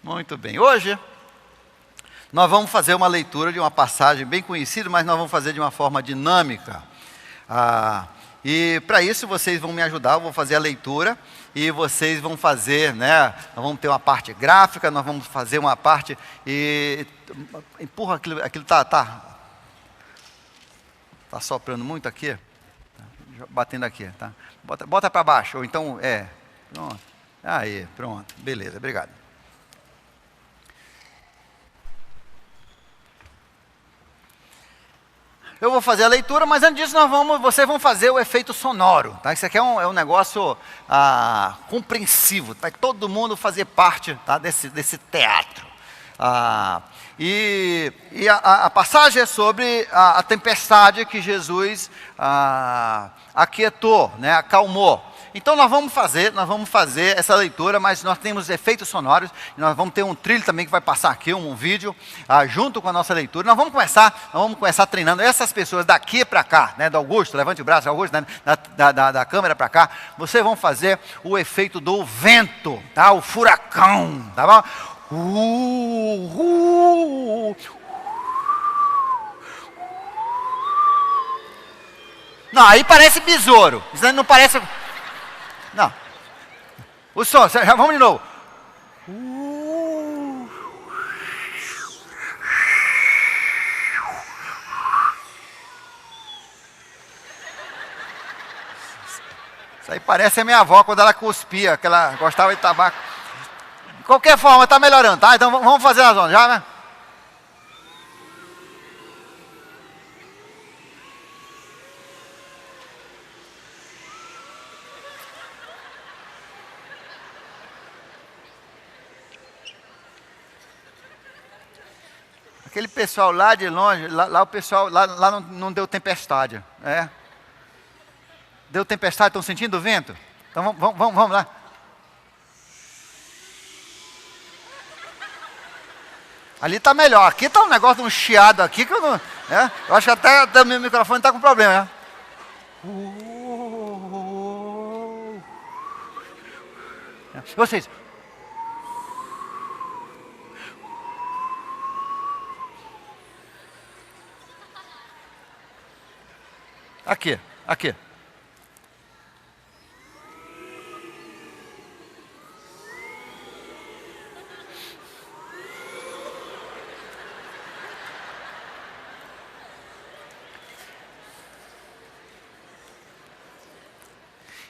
Muito bem. Hoje, nós vamos fazer uma leitura de uma passagem bem conhecida, mas nós vamos fazer de uma forma dinâmica. E para isso, vocês vão me ajudar, eu vou fazer a leitura e vocês vão fazer, né? Nós vamos ter uma parte gráfica, nós vamos fazer uma parte e... Empurra aquilo tá soprando muito aqui, batendo aqui, tá? Bota para baixo, ou então, pronto. Aí, pronto, beleza, obrigado. Eu vou fazer a leitura, mas antes disso vocês vão fazer o efeito sonoro, tá? Isso aqui é um negócio compreensivo, vai todo mundo fazer parte, tá? desse teatro. E a passagem é sobre a tempestade que Jesus aquietou, né? Acalmou. Então nós vamos fazer essa leitura, mas nós temos efeitos sonoros, nós vamos ter um trilho também que vai passar aqui, um vídeo, junto com a nossa leitura. Nós vamos começar treinando essas pessoas daqui para cá, né, do Augusto, levante o braço, Augusto, né, da câmera para cá. Vocês vão fazer o efeito do vento, tá? O furacão, tá bom? Não, aí parece besouro, isso aí não parece... Não. O som, vamos de novo. Isso aí parece a minha avó quando ela cuspia, que ela gostava de tabaco. De qualquer forma, está melhorando, tá? Então vamos fazer na zona, já, né? Aquele pessoal lá de longe, lá o pessoal, lá não deu tempestade, né? Deu tempestade, estão sentindo o vento? Então vamos lá. Ali está melhor, aqui está um negócio de um chiado aqui, que eu não... Né? Eu acho que até o meu microfone está com problema, né? Vocês... Aqui.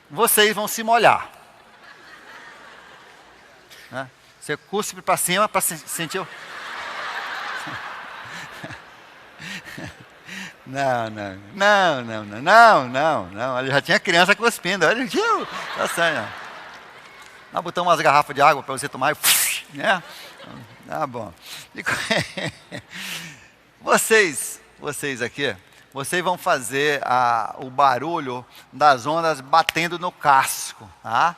Vocês vão se molhar. Né? Você cuspe para cima para sentir o... Não. Olha, já tinha criança cuspindo. Olha, tá certo. Nós botamos umas garrafas de água para você tomar, né? Tá bom. Vocês aqui, vocês vão fazer o barulho das ondas batendo no casco, tá?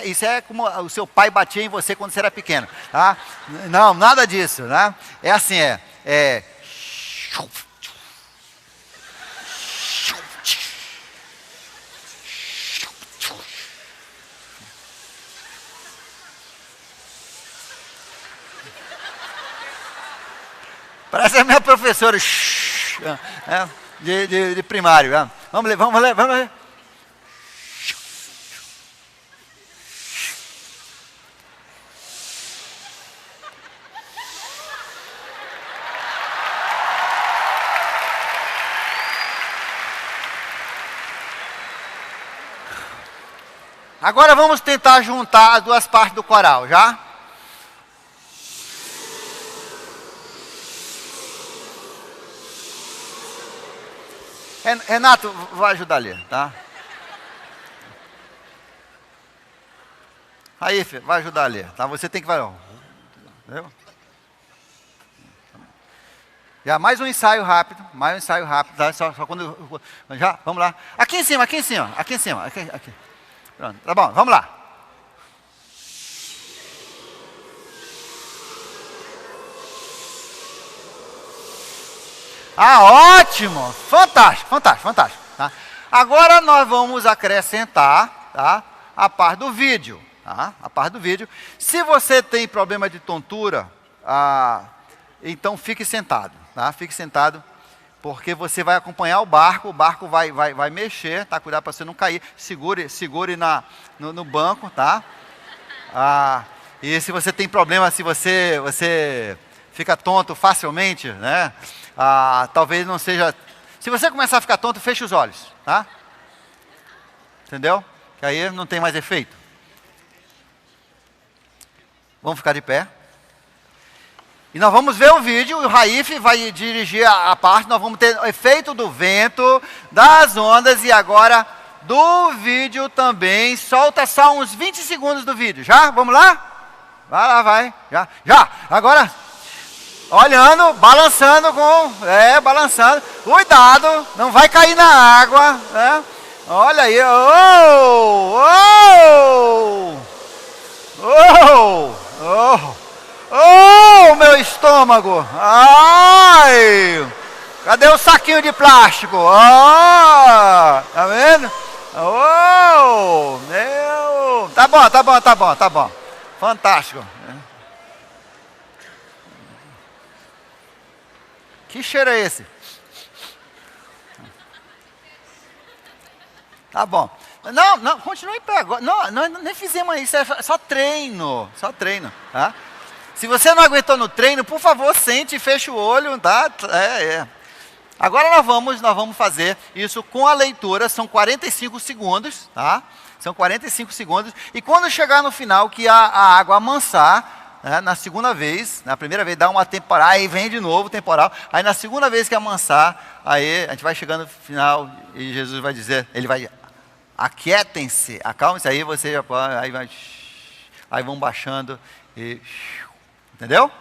Isso é como o seu pai batia em você quando você era pequeno, tá? Não, nada disso, né? É assim, Parece a minha professora de primário. Vamos ler. Agora vamos tentar juntar as duas partes do coral, já? Renato, vai ajudar ali, tá? Aí, filho, vai ajudar ali, tá? Você tem que... Entendeu? Já, mais um ensaio rápido, tá? Só quando... Já, vamos lá. Aqui em cima. Aqui. Pronto, tá bom, vamos lá. Ótimo! Fantástico. Tá? Agora nós vamos acrescentar, tá, a parte do vídeo. tá? A parte do vídeo. Se você tem problema de tontura, então fique sentado, tá? Fique sentado, porque você vai acompanhar o barco vai mexer, tá? Cuidado para você não cair. Segure no banco, tá? E se você tem problema, se você fica tonto facilmente, né? Talvez não seja... Se você começar a ficar tonto, feche os olhos, tá? Entendeu? Que aí não tem mais efeito. Vamos ficar de pé. E nós vamos ver o vídeo, o Raif vai dirigir a parte, nós vamos ter o efeito do vento, das ondas e agora do vídeo também. Solta só uns 20 segundos do vídeo, já? Vamos lá? Vai lá, vai. Já. Agora, olhando, balançando balançando. Cuidado, não vai cair na água, né? Olha aí, meu estômago! Ai! Cadê o saquinho de plástico? Tá vendo? Meu! Tá bom. Fantástico. Que cheiro é esse? Tá bom. Não, continue em pé agora. Não, nós nem fizemos isso, é só treino. Tá? Se você não aguentou no treino, por favor, sente e feche o olho, tá? Agora nós vamos fazer isso com a leitura, são 45 segundos, tá? São 45 segundos. E quando chegar no final, que a água amansar, né, na segunda vez, na primeira vez dá uma temporal, aí vem de novo temporal. Aí na segunda vez que amansar, aí a gente vai chegando no final e Jesus vai dizer, ele vai... Aquietem-se, acalme-se, aí você já pode, aí vão baixando e... Entendeu?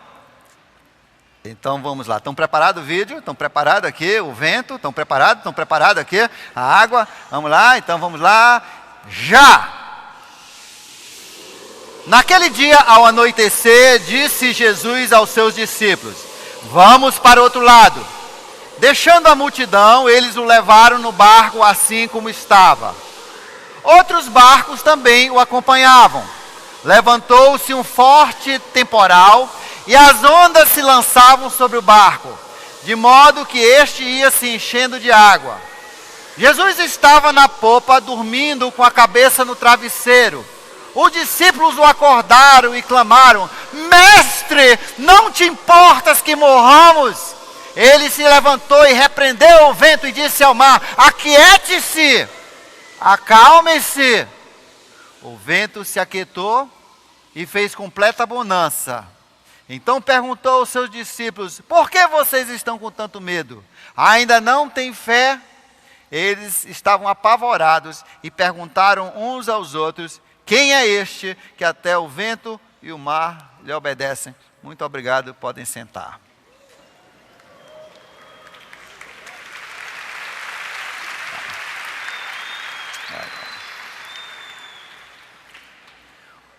Então vamos lá. Estão preparados o vídeo? Estão preparados aqui o vento? Estão preparados? Estão preparados aqui a água? Vamos lá, então vamos lá. Já! Naquele dia, ao anoitecer, disse Jesus aos seus discípulos: vamos para o outro lado. Deixando a multidão, eles o levaram no barco assim como estava. Outros barcos também o acompanhavam. Levantou-se um forte temporal e as ondas se lançavam sobre o barco, de modo que este ia se enchendo de água. Jesus estava na popa, dormindo com a cabeça no travesseiro. Os discípulos o acordaram e clamaram: Mestre, não te importas que morramos? Ele se levantou e repreendeu o vento e disse ao mar: aquiete-se, acalme-se. O vento se aquietou e fez completa bonança. Então perguntou aos seus discípulos: por que vocês estão com tanto medo? Ainda não têm fé? Eles estavam apavorados e perguntaram uns aos outros: quem é este que até o vento e o mar lhe obedecem? Muito obrigado, podem sentar.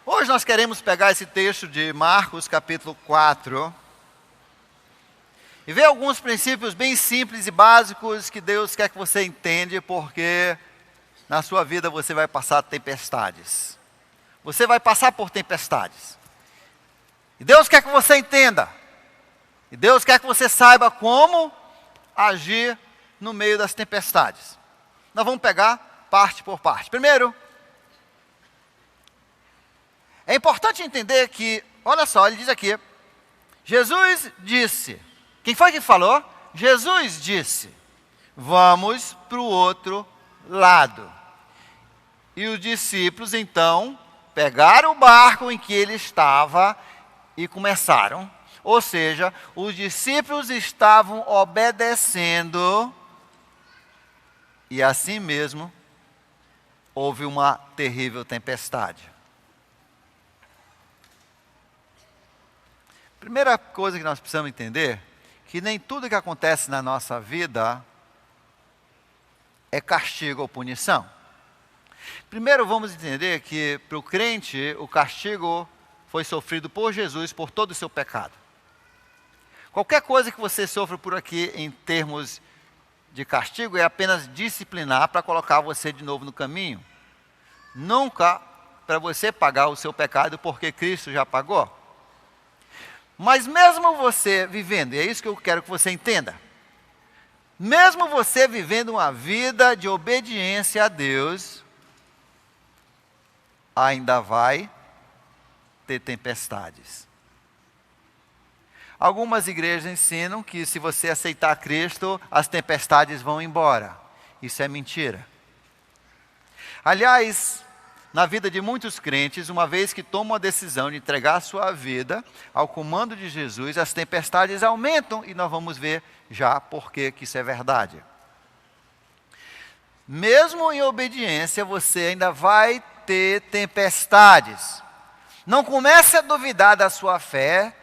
Hoje nós queremos pegar esse texto de Marcos capítulo 4 e ver alguns princípios bem simples e básicos que Deus quer que você entenda, porque na sua vida você vai passar tempestades. Você vai passar por tempestades. E Deus quer que você entenda. E Deus quer que você saiba como agir no meio das tempestades. Nós vamos pegar parte por parte. Primeiro, é importante entender que, olha só, ele diz aqui, Jesus disse, quem foi que falou? Jesus disse, vamos para o outro lado. E os discípulos então pegaram o barco em que ele estava e começaram. Ou seja, os discípulos estavam obedecendo e assim mesmo houve uma terrível tempestade. Primeira coisa que nós precisamos entender, que nem tudo que acontece na nossa vida é castigo ou punição. Primeiro vamos entender que para o crente o castigo foi sofrido por Jesus por todo o seu pecado. Qualquer coisa que você sofra por aqui em termos de castigo é apenas disciplinar para colocar você de novo no caminho. Nunca para você pagar o seu pecado, porque Cristo já pagou. Mas mesmo você vivendo, e é isso que eu quero que você entenda, mesmo você vivendo uma vida de obediência a Deus, ainda vai ter tempestades. Algumas igrejas ensinam que se você aceitar Cristo, as tempestades vão embora. Isso é mentira. Aliás, na vida de muitos crentes, uma vez que tomam a decisão de entregar a sua vida ao comando de Jesus, as tempestades aumentam e nós vamos ver já por que isso é verdade. Mesmo em obediência, você ainda vai ter tempestades. Não comece a duvidar da sua fé,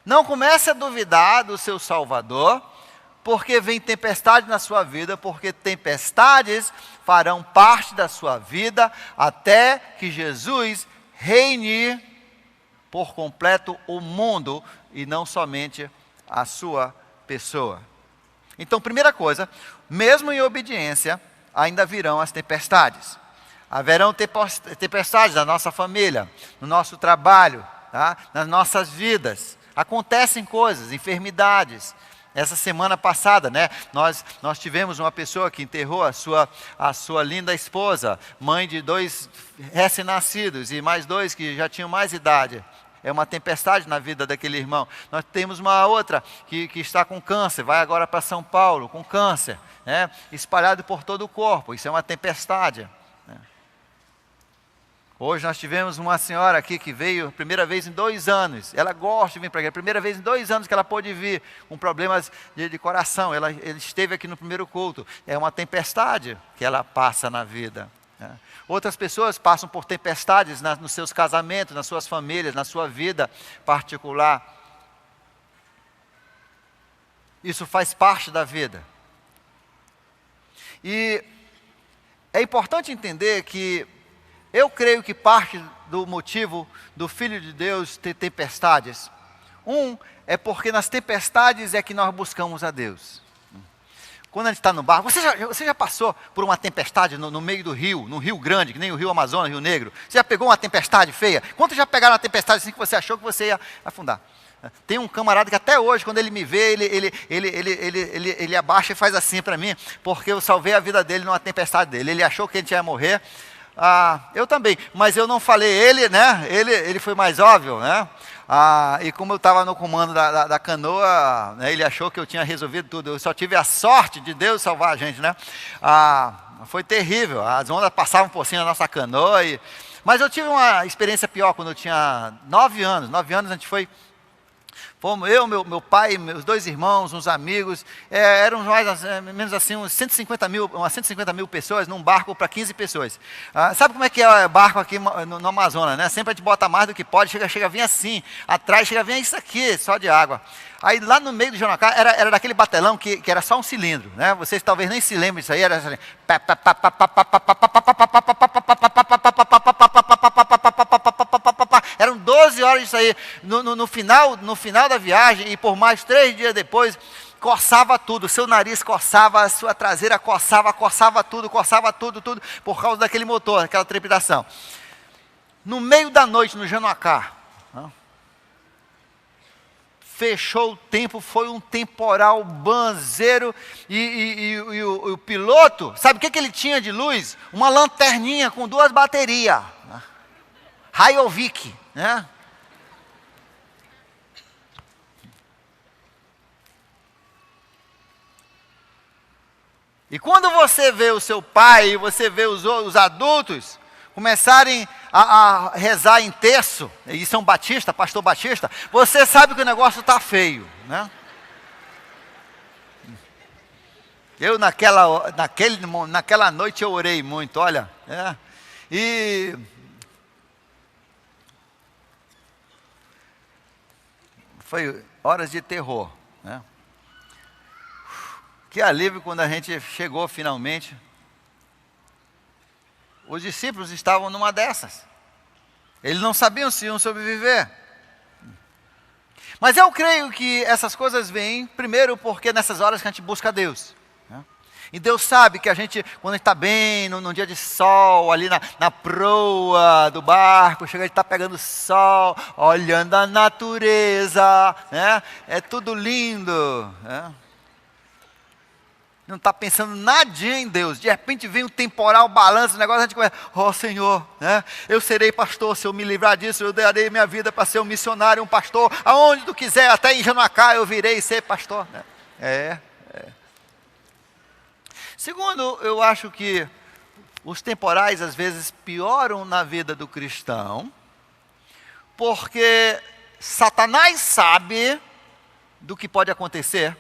não comece a duvidar do seu Salvador, porque vem tempestade na sua vida, porque tempestades farão parte da sua vida até que Jesus reine por completo o mundo e não somente a sua pessoa. Então, primeira coisa, mesmo em obediência, ainda virão as tempestades. Haverão tempestades na nossa família, no nosso trabalho, tá? Nas nossas vidas. Acontecem coisas, enfermidades. Essa semana passada, né, nós tivemos uma pessoa que enterrou a sua linda esposa, mãe de 2 recém-nascidos e mais 2 que já tinham mais idade. É uma tempestade na vida daquele irmão. Nós temos uma outra que está com câncer, vai agora para São Paulo com câncer, né, espalhado por todo o corpo. Isso é uma tempestade. Né. Hoje nós tivemos uma senhora aqui que veio, primeira vez em 2 anos. Ela gosta de vir para aqui, primeira vez em 2 anos que ela pôde vir, com problemas de coração. Ela esteve aqui no primeiro culto. É uma tempestade que ela passa na vida. Né. Outras pessoas passam por tempestades nos seus casamentos, nas suas famílias, na sua vida particular. Isso faz parte da vida. E é importante entender que eu creio que parte do motivo do Filho de Deus ter tempestades, é porque nas tempestades é que nós buscamos a Deus. Quando a gente está no barco, você já passou por uma tempestade no meio do rio, num rio grande, que nem o rio Amazonas, Rio Negro? Você já pegou uma tempestade feia? Quantos já pegaram uma tempestade assim que você achou que você ia afundar? Tem um camarada que até hoje, quando ele me vê, ele abaixa e faz assim para mim, porque eu salvei a vida dele numa tempestade dele. Ele achou que a gente ia morrer. Eu também, mas eu não falei ele, né? Ele foi mais óbvio, né? E como eu estava no comando da canoa, né, ele achou que eu tinha resolvido tudo. Eu só tive a sorte de Deus salvar a gente, né? Foi terrível. As ondas passavam por cima da nossa canoa. Mas eu tive uma experiência pior quando eu tinha 9 anos. 9 anos a gente fomos eu, meu pai, meus 2 irmãos, uns amigos, eram mais ou menos assim, umas 150 mil pessoas num barco para 15 pessoas. Sabe como é que é barco aqui no Amazonas, né? Sempre a gente bota mais do que pode, chega a vir assim, atrás chega a vir isso aqui, só de água. Aí lá no meio do Jonacá, era daquele batelão que era só um cilindro, né? Vocês talvez nem se lembrem disso aí, era assim, eram 12 horas disso aí. No final da viagem, e por mais 3 dias depois, coçava tudo. Seu nariz coçava, a sua traseira coçava tudo, por causa daquele motor, aquela trepidação. No meio da noite, no Jonacá, fechou o tempo, foi um temporal banzeiro, e o piloto, sabe o que ele tinha de luz? Uma lanterninha com 2 baterias, né? Rayovic, né? E quando você vê o seu pai, você vê os adultos começarem a rezar em terço, e São Batista, pastor Batista, você sabe que o negócio está feio, né? Eu naquela noite eu orei muito, olha, e foi horas de terror, né? Que alívio quando a gente chegou finalmente. Os discípulos estavam numa dessas. Eles não sabiam se iam sobreviver. Mas eu creio que essas coisas vêm, primeiro, porque nessas horas que a gente busca Deus, né? E Deus sabe que a gente, quando a gente está bem, num dia de sol, ali na proa do barco, chega, a gente está pegando sol, olhando a natureza, né? É tudo lindo, né? Não está pensando nadinha em Deus. De repente vem um temporal, balança, o negócio, a gente começa, Senhor, né? Eu serei pastor, se eu me livrar disso, eu darei minha vida para ser um missionário, um pastor, aonde tu quiser, até em Januacá eu virei ser pastor, né? Segundo, eu acho que os temporais às vezes pioram na vida do cristão, porque Satanás sabe do que pode acontecer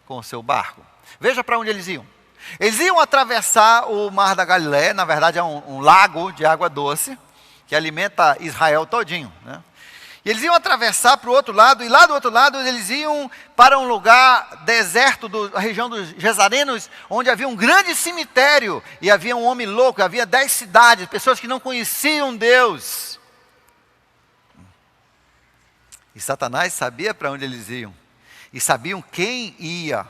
com o seu barco. Veja para onde eles iam. Eles iam atravessar o Mar da Galileia, na verdade é um lago de água doce, que alimenta Israel todinho, né? E eles iam atravessar para o outro lado, e lá do outro lado eles iam para um lugar deserto, da região dos Gesarenos, onde havia um grande cemitério, e havia um homem louco, havia 10 cidades, pessoas que não conheciam Deus. E Satanás sabia para onde eles iam, e sabiam quem ia.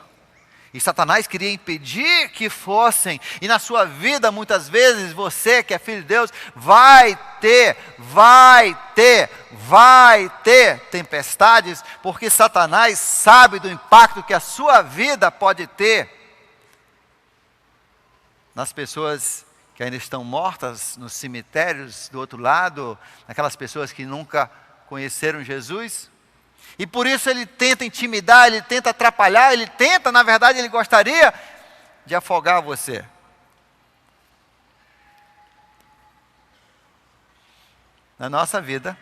E Satanás queria impedir que fossem. E na sua vida, muitas vezes, você que é filho de Deus, vai ter tempestades, porque Satanás sabe do impacto que a sua vida pode ter nas pessoas que ainda estão mortas nos cemitérios do outro lado, naquelas pessoas que nunca conheceram Jesus. E por isso ele tenta intimidar, ele tenta atrapalhar, na verdade, ele gostaria de afogar você. Na nossa vida,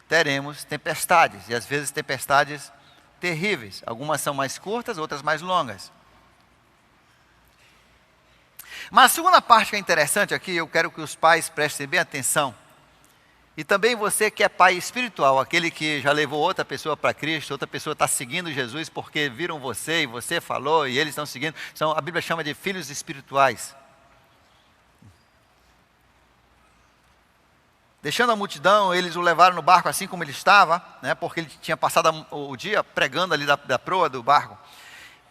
teremos tempestades, e às vezes tempestades terríveis. Algumas são mais curtas, outras mais longas. Mas a segunda parte que é interessante aqui, eu quero que os pais prestem bem atenção. E também você que é pai espiritual, aquele que já levou outra pessoa para Cristo, outra pessoa está seguindo Jesus porque viram você e você falou e eles estão seguindo. A Bíblia chama de filhos espirituais. Deixando a multidão, eles o levaram no barco assim como ele estava, né, porque ele tinha passado o dia pregando ali da proa do barco.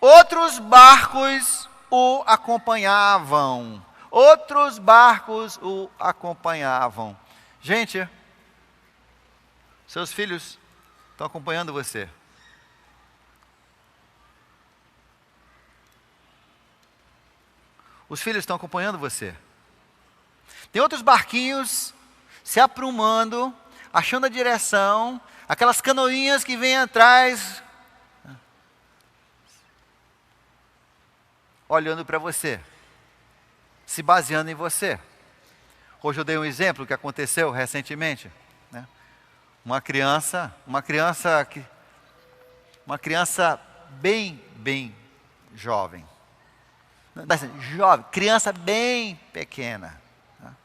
Outros barcos o acompanhavam. Gente, seus filhos estão acompanhando você. Os filhos estão acompanhando você. Tem outros barquinhos se aprumando, achando a direção, aquelas canoinhas que vêm atrás, olhando para você, se baseando em você. Hoje eu dei um exemplo que aconteceu recentemente, né? Uma criança bem jovem, criança bem pequena, né?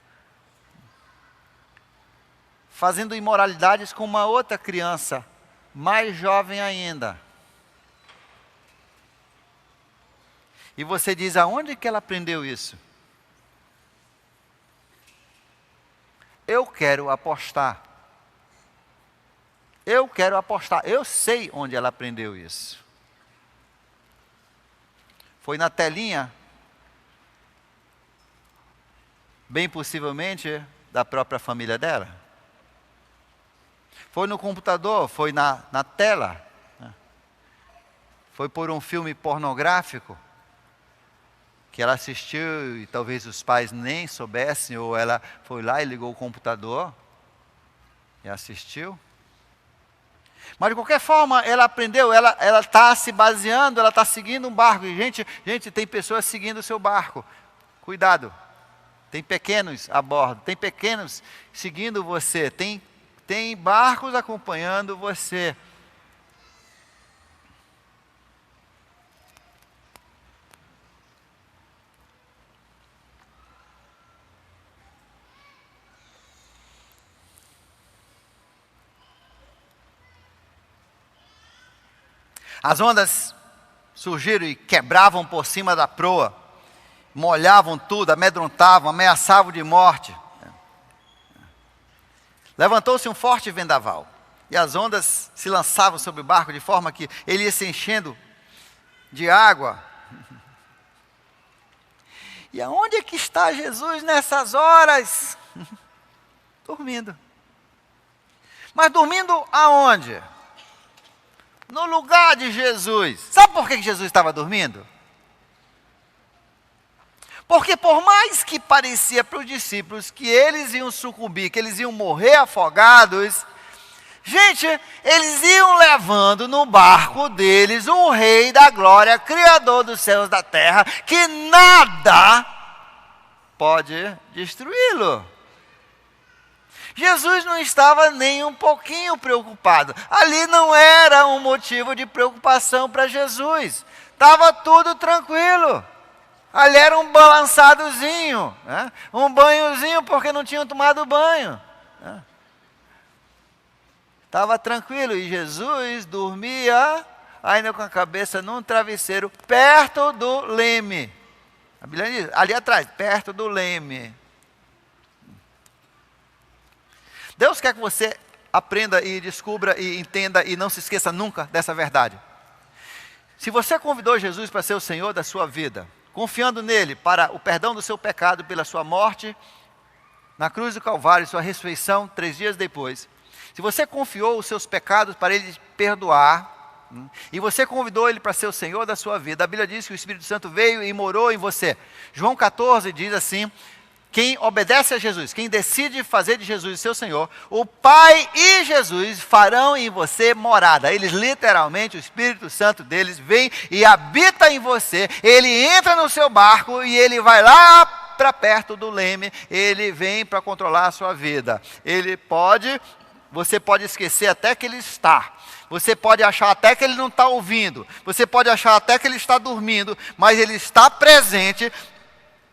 Fazendo imoralidades com uma outra criança mais jovem ainda. E você diz, aonde que ela aprendeu isso? Eu quero apostar. Eu sei onde ela aprendeu isso. Foi na telinha, bem possivelmente, da própria família dela. Foi no computador, foi na tela. Foi por um filme pornográfico que ela assistiu e talvez os pais nem soubessem, ou ela foi lá e ligou o computador e assistiu. Mas de qualquer forma, ela aprendeu, ela está se baseando, ela está seguindo um barco. E gente, tem pessoas seguindo o seu barco. Cuidado, tem pequenos a bordo, tem pequenos seguindo você, tem barcos acompanhando você. As ondas surgiram e quebravam por cima da proa, molhavam tudo, amedrontavam, ameaçavam de morte. Levantou-se um forte vendaval, e as ondas se lançavam sobre o barco, de forma que ele ia se enchendo de água. E aonde é que está Jesus nessas horas? Dormindo. Mas dormindo aonde? No lugar de Jesus. Sabe por que Jesus estava dormindo? Porque por mais que parecia para os discípulos que eles iam sucumbir, que eles iam morrer afogados, gente, eles iam levando no barco deles o Rei da Glória, Criador dos céus e da terra, que nada pode destruí-lo. Jesus não estava nem um pouquinho preocupado. Ali não era um motivo de preocupação para Jesus. Estava tudo tranquilo. Ali era um balançadozinho, né? Um banhozinho porque não tinham tomado banho. Né? Estava tranquilo e Jesus dormia ainda com a cabeça num travesseiro perto do leme. A Bíblia diz, ali atrás, perto do leme. Deus quer que você aprenda e descubra e entenda e não se esqueça nunca dessa verdade. Se você convidou Jesus para ser o Senhor da sua vida, confiando nele para o perdão do seu pecado pela sua morte na cruz do Calvário, sua ressurreição 3 dias depois, se você confiou os seus pecados para ele perdoar, e você convidou ele para ser o Senhor da sua vida, a Bíblia diz que o Espírito Santo veio e morou em você. João 14 diz assim: quem obedece a Jesus, quem decide fazer de Jesus seu Senhor, o Pai e Jesus farão em você morada. Eles literalmente, o Espírito Santo deles vem e habita em você. Ele entra no seu barco e ele vai lá para perto do leme. Ele vem para controlar a sua vida. Você pode esquecer até que ele está. Você pode achar até que ele não está ouvindo. Você pode achar até que ele está dormindo. Mas ele está presente.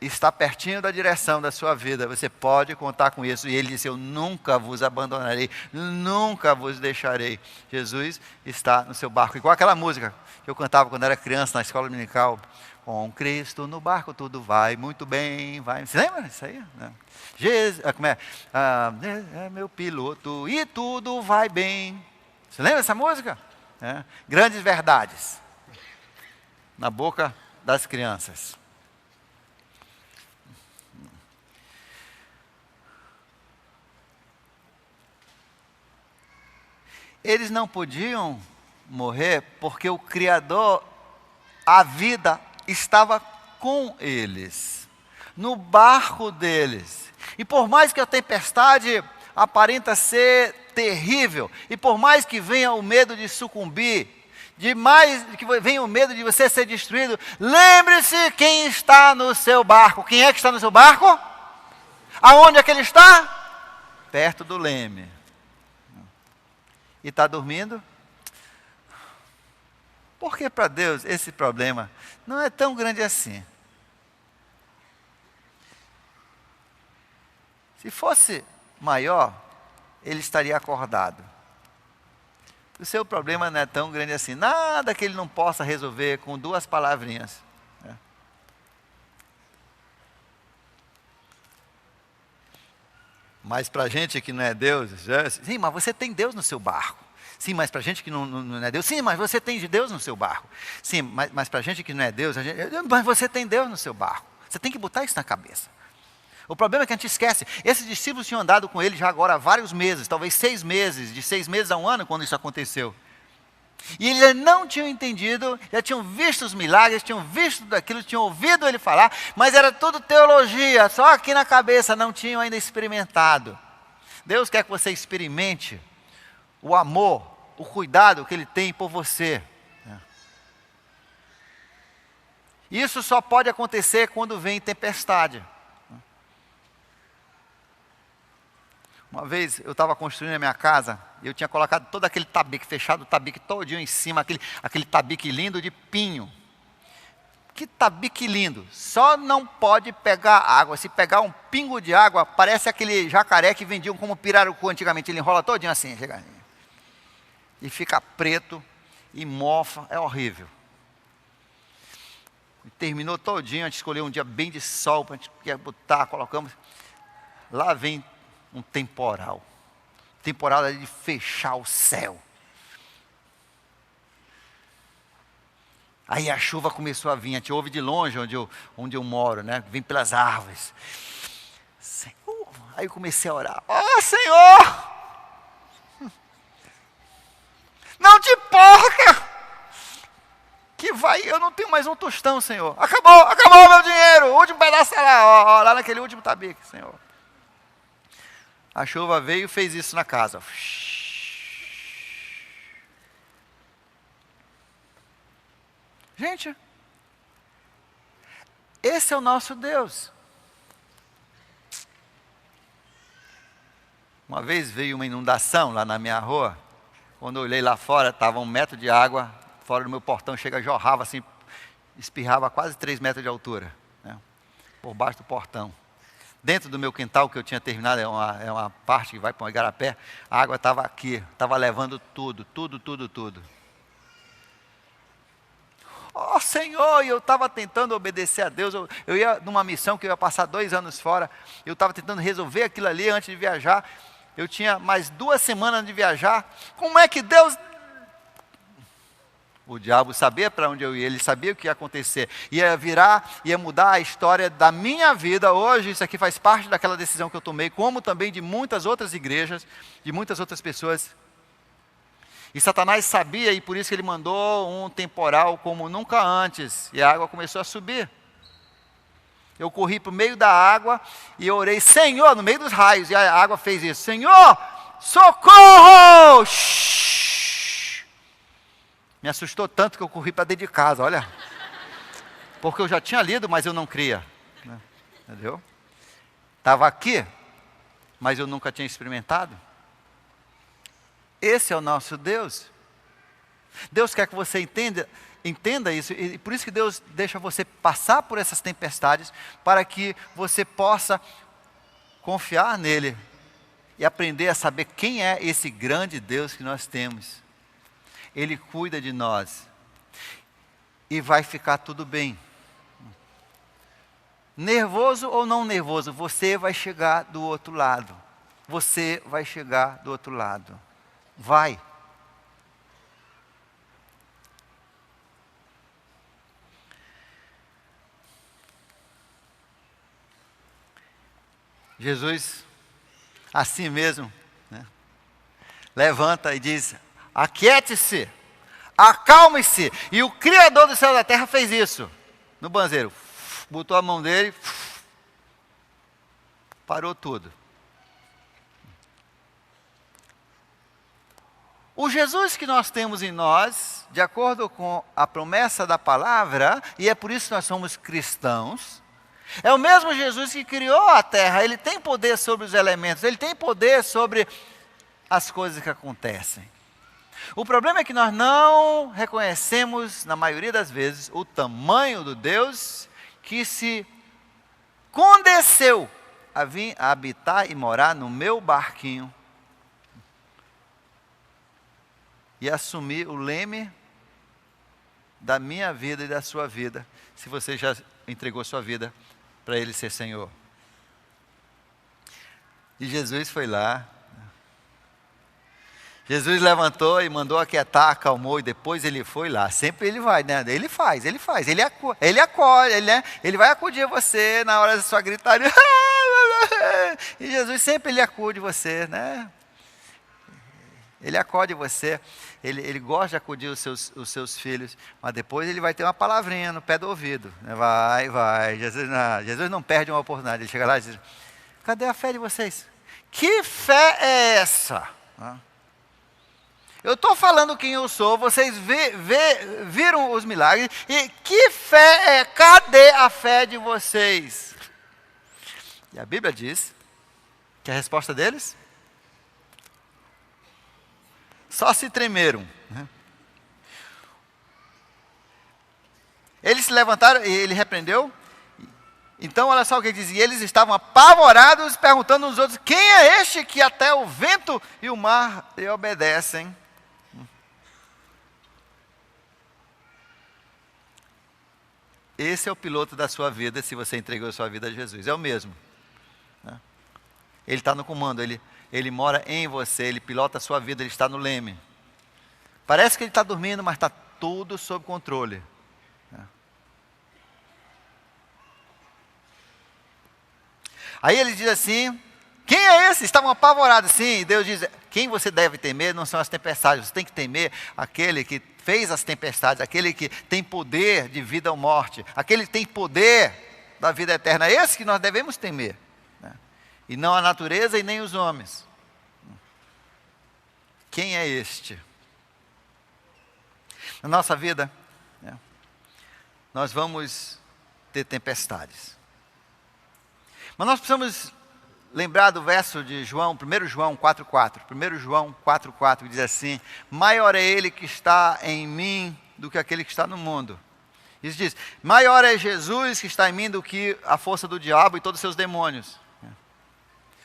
Está pertinho da direção da sua vida, você pode contar com isso. E ele disse, eu nunca vos abandonarei, nunca vos deixarei. Jesus está no seu barco, igual aquela música que eu cantava quando era criança na escola dominical. Com Cristo no barco tudo vai muito bem, vai. Você lembra disso aí? Jesus, é meu piloto e tudo vai bem. Você lembra dessa música? Grandes verdades na boca das crianças. Eles não podiam morrer porque o Criador, a vida, estava com eles, no barco deles. E por mais que a tempestade aparenta ser terrível, e por mais que venha o medo de sucumbir, que venha o medo de você ser destruído, lembre-se quem está no seu barco. Quem é que está no seu barco? Aonde é que ele está? Perto do leme. E está dormindo? Porque para Deus esse problema não é tão grande assim. Se fosse maior, ele estaria acordado. O seu problema não é tão grande assim. Nada que ele não possa resolver com 2 palavrinhas. Mas para a gente que não é Deus, sim, mas você tem Deus no seu barco. Sim, mas para a gente que não é Deus, sim, mas você tem Deus no seu barco. Sim, mas para a gente que não é Deus, mas você tem Deus no seu barco. Você tem que botar isso na cabeça. O problema é que a gente esquece. Esses discípulos tinham andado com ele já agora há vários meses, talvez 6 meses, de 6 meses a 1 ano, quando isso aconteceu. E eles não tinham entendido, já tinham visto os milagres, tinham visto daquilo, tinham ouvido ele falar, mas era tudo teologia, só aqui na cabeça, não tinham ainda experimentado. Deus quer que você experimente o amor, o cuidado que ele tem por você. Isso só pode acontecer quando vem tempestade. Uma vez eu estava construindo a minha casa, e eu tinha colocado todo aquele tabique, fechado o tabique todinho em cima, aquele tabique lindo de pinho. Que tabique lindo, só não pode pegar água. Se pegar um pingo de água, parece aquele jacaré que vendiam como pirarucu antigamente, ele enrola todinho assim, e fica preto, e mofa, é horrível. E terminou todinho, a gente escolheu um dia bem de sol, para a gente botar, colocamos, lá vem um temporal de fechar o céu. Aí a chuva começou a vir, a gente ouve de longe onde eu moro, né? Vem pelas árvores. Senhor. Aí eu comecei a orar. Ó Senhor! Não te importa! Que vai, eu não tenho mais um tostão, Senhor. Acabou o meu dinheiro. O último pedaço está lá, ó, lá naquele último tabique, Senhor. A chuva veio e fez isso na casa. Gente, esse é o nosso Deus. Uma vez veio uma inundação lá na minha rua. Quando eu olhei lá fora, estava 1 metro de água. Fora do meu portão, jorrava assim, espirrava quase 3 metros de altura, né, por baixo do portão. Dentro do meu quintal, que eu tinha terminado, é uma parte que vai para o igarapé, a água estava aqui, estava levando tudo. Ó Senhor, e eu estava tentando obedecer a Deus, eu ia numa missão que eu ia passar 2 anos fora, eu estava tentando resolver aquilo ali antes de viajar, eu tinha mais 2 semanas de viajar, como é que Deus... O diabo sabia para onde eu ia, ele sabia o que ia acontecer. Ia virar, ia mudar a história da minha vida. Hoje isso aqui faz parte daquela decisão que eu tomei, como também de muitas outras igrejas, de muitas outras pessoas. E Satanás sabia, e por isso que ele mandou um temporal como nunca antes. E a água começou a subir. Eu corri para o meio da água e eu orei, Senhor, no meio dos raios. E a água fez isso, Senhor, socorro! Me assustou tanto que eu corri para dentro de casa, olha. Porque eu já tinha lido, mas eu não cria. Né? Entendeu? Estava aqui, mas eu nunca tinha experimentado. Esse é o nosso Deus. Deus quer que você entenda isso. E por isso que Deus deixa você passar por essas tempestades, para que você possa confiar nele e aprender a saber quem é esse grande Deus que nós temos. Ele cuida de nós. E vai ficar tudo bem. Nervoso ou não nervoso, você vai chegar do outro lado. Você vai chegar do outro lado. Vai. Jesus, assim mesmo, né, levanta e diz, aquiete-se, acalme-se. E o Criador do céu e da terra fez isso. No banzeiro, botou a mão dele, parou tudo. O Jesus que nós temos em nós, de acordo com a promessa da palavra, e é por isso que nós somos cristãos, é o mesmo Jesus que criou a terra. Ele tem poder sobre os elementos, ele tem poder sobre as coisas que acontecem. O problema é que nós não reconhecemos, na maioria das vezes, o tamanho do Deus que se condesceu a vir a habitar e morar no meu barquinho e assumir o leme da minha vida e da sua vida, se você já entregou sua vida para Ele ser Senhor. E Jesus foi lá. Jesus levantou e mandou aquietar, acalmou, e depois ele foi lá. Sempre ele vai, né? Ele faz. Ele acolhe, ele vai acudir você na hora da sua gritaria. E Jesus sempre ele acude você, né? Ele acode você, ele gosta de acudir os seus filhos, mas depois ele vai ter uma palavrinha no pé do ouvido. Vai. Jesus não perde uma oportunidade. Ele chega lá e diz, cadê a fé de vocês? Que fé é essa? Eu estou falando quem eu sou, vocês viram os milagres, e que fé é? Cadê a fé de vocês? E a Bíblia diz que a resposta deles? Só se tremeram. Eles se levantaram e ele repreendeu. Então, olha só o que ele diz. E eles estavam apavorados, perguntando uns outros, quem é este que até o vento e o mar lhe obedecem? Esse é o piloto da sua vida, se você entregou a sua vida a Jesus. É o mesmo. Ele está no comando, ele mora em você, ele pilota a sua vida, ele está no leme. Parece que ele está dormindo, mas está tudo sob controle. Aí ele diz assim, quem é esse? Estavam apavorados, sim. E Deus diz, quem você deve temer não são as tempestades, você tem que temer aquele que fez as tempestades, aquele que tem poder de vida ou morte, aquele que tem poder da vida eterna, é esse que nós devemos temer, né? E não a natureza e nem os homens. Quem é este? Na nossa vida, né, nós vamos ter tempestades. Mas nós precisamos lembrar do verso de João, 1 João 4,4. 1 João 4,4 diz assim, maior é ele que está em mim do que aquele que está no mundo. Isso diz, maior é Jesus que está em mim do que a força do diabo e todos os seus demônios.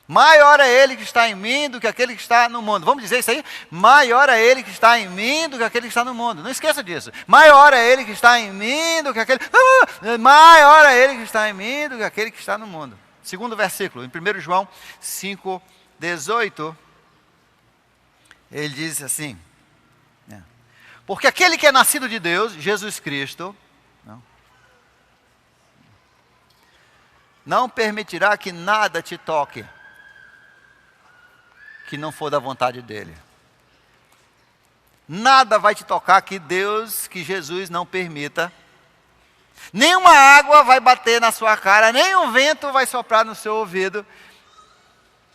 Maior é ele que está em mim do que aquele que está no mundo. Vamos dizer isso aí? Maior é ele que está em mim do que aquele que está no mundo. Não esqueça disso. Maior é ele que está em mim do que aquele... Maior é ele que está em mim do que aquele que está no mundo. Segundo versículo, em 1 João 5,18, ele diz assim, porque aquele que é nascido de Deus, Jesus Cristo, não permitirá que nada te toque, que não for da vontade dele. Nada vai te tocar que Deus, que Jesus não permita. Nenhuma água vai bater na sua cara, nem um vento vai soprar no seu ouvido,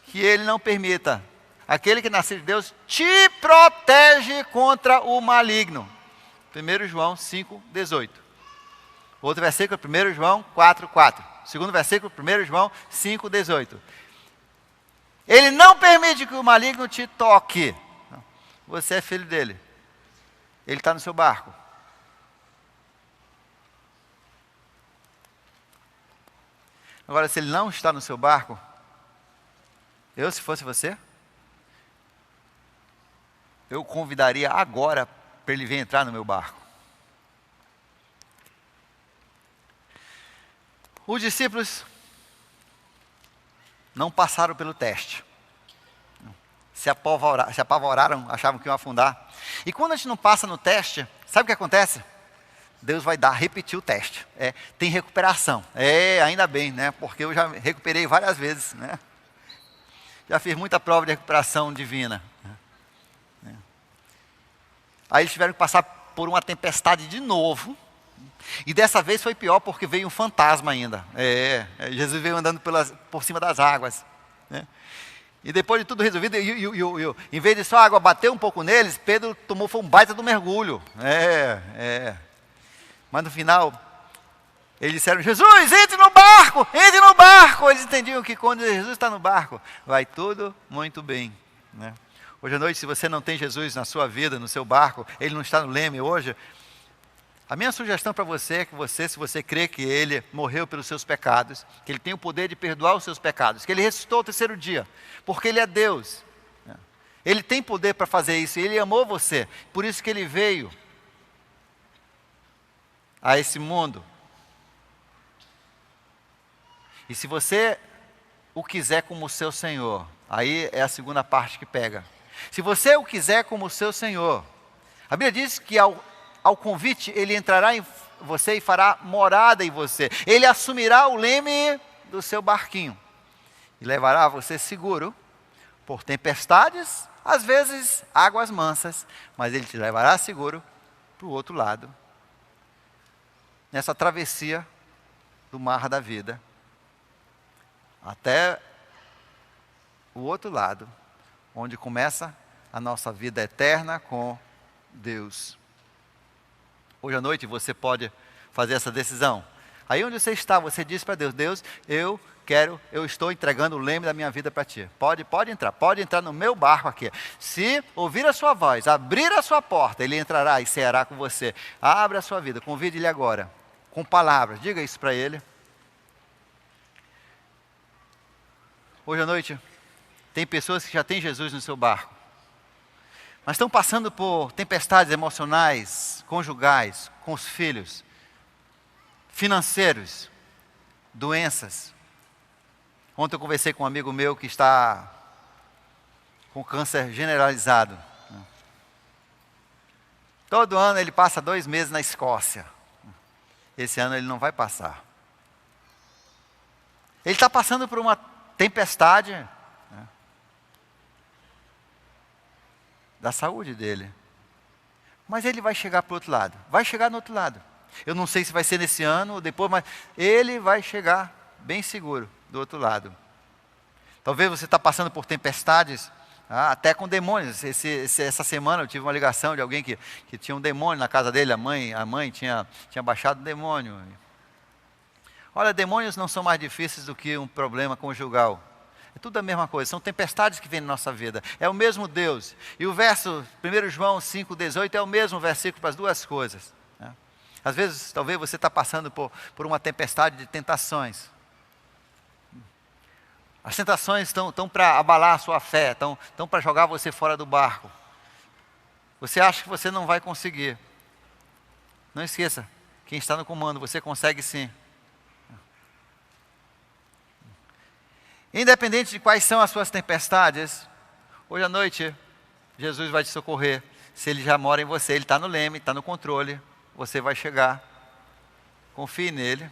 que ele não permita. Aquele que nasceu de Deus te protege contra o maligno. 1 João 5,18. Outro versículo, 1 João 4,4. Segundo versículo, 1 João 5,18. Ele não permite que o maligno te toque. Você é filho dele. Ele está no seu barco. Agora, se ele não está no seu barco, eu, se fosse você, eu convidaria agora para ele vir entrar no meu barco. Os discípulos não passaram pelo teste. Se apavoraram, achavam que iam afundar. E quando a gente não passa no teste, sabe o que acontece? Deus vai repetir o teste. Tem recuperação. Ainda bem, né? Porque eu já recuperei várias vezes, né? Já fiz muita prova de recuperação divina. Aí eles tiveram que passar por uma tempestade de novo. E dessa vez foi pior porque veio um fantasma ainda. Jesus veio andando por cima das águas, né? E depois de tudo resolvido, em vez de só a água bater um pouco neles, Pedro foi um baita do mergulho. Mas no final, eles disseram, Jesus, entre no barco, entre no barco. Eles entendiam que quando Jesus está no barco, vai tudo muito bem, né? Hoje à noite, se você não tem Jesus na sua vida, no seu barco, ele não está no leme hoje, a minha sugestão para você é que você, se você crê que ele morreu pelos seus pecados, que ele tem o poder de perdoar os seus pecados, que ele ressuscitou ao terceiro dia, porque ele é Deus, né? Ele tem poder para fazer isso, e ele amou você, por isso que ele veio a esse mundo. E se você o quiser como seu Senhor, aí é a segunda parte que pega. Se você o quiser como seu Senhor, a Bíblia diz que ao convite, ele entrará em você e fará morada em você. Ele assumirá o leme do seu barquinho e levará você seguro por tempestades, às vezes águas mansas, mas ele te levará seguro para o outro lado, nessa travessia do mar da vida, até o outro lado, onde começa a nossa vida eterna com Deus. Hoje à noite você pode fazer essa decisão. Aí onde você está, você diz para Deus, Deus, eu estou entregando o leme da minha vida para Ti. Pode entrar no meu barco aqui. Se ouvir a sua voz, abrir a sua porta, Ele entrará e ceará com você. Abra a sua vida, convide Ele agora, com palavras, diga isso para Ele. Hoje à noite, tem pessoas que já têm Jesus no seu barco, mas estão passando por tempestades emocionais, conjugais, com os filhos, financeiros, doenças. Ontem eu conversei com um amigo meu que está com câncer generalizado. Todo ano ele passa 2 meses na Escócia. Esse ano ele não vai passar. Ele está passando por uma tempestade, né, da saúde dele. Mas ele vai chegar para o outro lado. Vai chegar no outro lado. Eu não sei se vai ser nesse ano ou depois, mas ele vai chegar bem seguro do outro lado. Talvez você está passando por tempestades, até com demônios. Essa semana eu tive uma ligação de alguém que tinha um demônio na casa dele. A mãe tinha baixado o demônio. Olha, demônios não são mais difíceis do que um problema conjugal. É tudo a mesma coisa, são tempestades que vêm na nossa vida. É o mesmo Deus. E o verso 1 João 5,18 é o mesmo versículo para as duas coisas. Né? Às vezes, talvez você está passando por uma tempestade de tentações. As tentações estão para abalar a sua fé, estão para jogar você fora do barco. Você acha que você não vai conseguir. Não esqueça, quem está no comando, você consegue sim. Independente de quais são as suas tempestades, hoje à noite, Jesus vai te socorrer. Se Ele já mora em você, Ele está no leme, está no controle, você vai chegar. Confie nele.